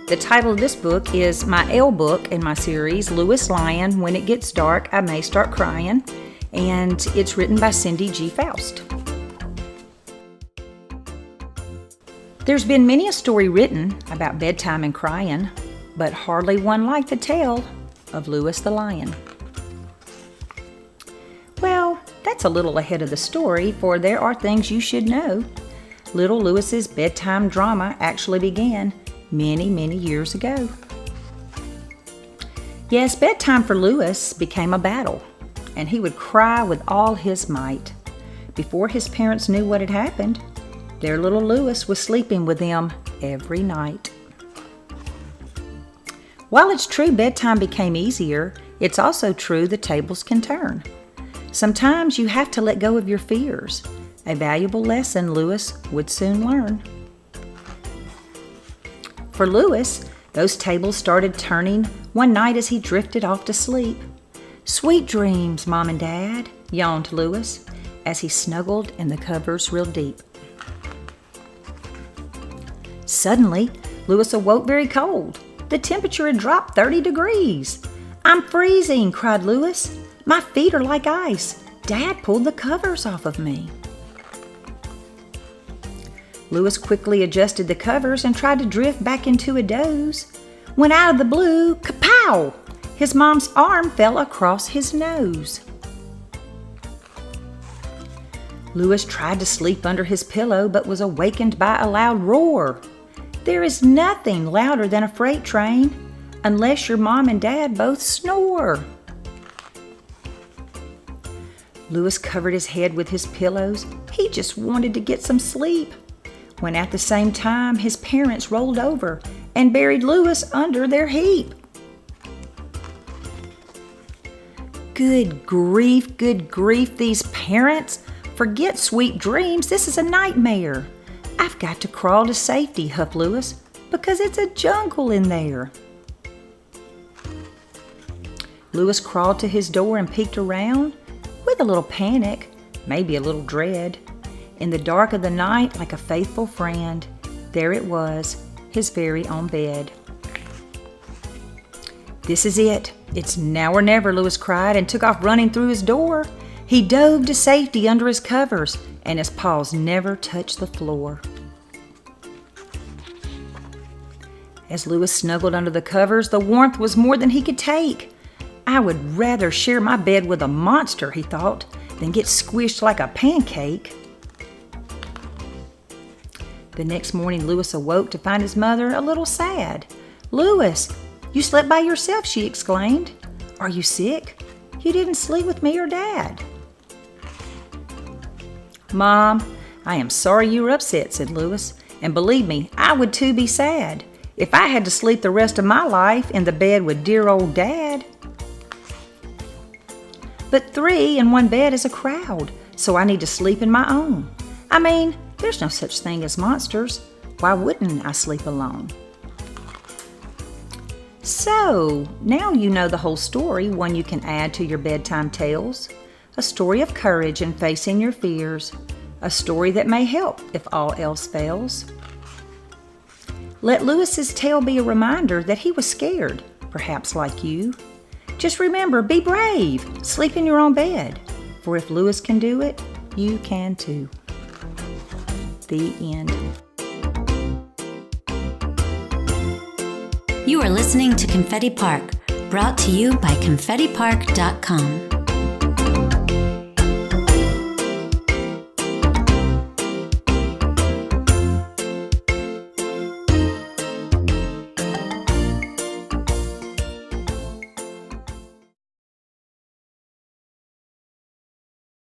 The title of this book is my L book in my series, Lewis Lion, When It Gets Dark, I May Start Cryin', and it's written by Cindy G. Foust. There's been many a story written about bedtime and crying, but hardly one like the tale of Lewis the Lion. Well, that's a little ahead of the story, for there are things you should know. Little Lewis's bedtime drama actually began many, many years ago. Yes, bedtime for Lewis became a battle, and he would cry with all his might. Before his parents knew what had happened, their little Lewis was sleeping with them every night. While it's true bedtime became easier, it's also true the tables can turn. Sometimes you have to let go of your fears, a valuable lesson Lewis would soon learn. For Lewis, those tables started turning one night as he drifted off to sleep. "Sweet dreams, Mom and Dad," yawned Lewis as he snuggled in the covers real deep. Suddenly, Lewis awoke very cold. The temperature had dropped 30 degrees. "I'm freezing," cried Lewis. "My feet are like ice. Dad pulled the covers off of me." Lewis quickly adjusted the covers and tried to drift back into a doze. When out of the blue, kapow! His mom's arm fell across his nose. Lewis tried to sleep under his pillow but was awakened by a loud roar. There is nothing louder than a freight train, unless your mom and dad both snore. Lewis covered his head with his pillows. He just wanted to get some sleep, when at the same time his parents rolled over and buried Lewis under their heap. Good grief, these parents. Forget sweet dreams, this is a nightmare. I've got to crawl to safety, huffed Lewis, because it's a jungle in there. Lewis crawled to his door and peeked around, with a little panic, maybe a little dread. In the dark of the night, like a faithful friend, there it was, his very own bed. "This is it. It's now or never," Lewis cried and took off running through his door. He dove to safety under his covers, and his paws never touched the floor. As Lewis snuggled under the covers, the warmth was more than he could take. "I would rather share my bed with a monster," he thought, "than get squished like a pancake." The next morning, Lewis awoke to find his mother a little sad. "Lewis, you slept by yourself," she exclaimed. "Are you sick? You didn't sleep with me or Dad." "Mom, I am sorry you were upset," said Lewis. "And believe me, I would too be sad if I had to sleep the rest of my life in the bed with dear old Dad. But 3 in one bed is a crowd, so I need to sleep in my own. I mean, there's no such thing as monsters. Why wouldn't I sleep alone?" So, now you know the whole story, one you can add to your bedtime tales. A story of courage in facing your fears. A story that may help if all else fails. Let Lewis's tale be a reminder that he was scared, perhaps like you. Just remember, be brave, sleep in your own bed. For if Lewis can do it, you can too. The end. You are listening to Confetti Park, brought to you by ConfettiPark.com.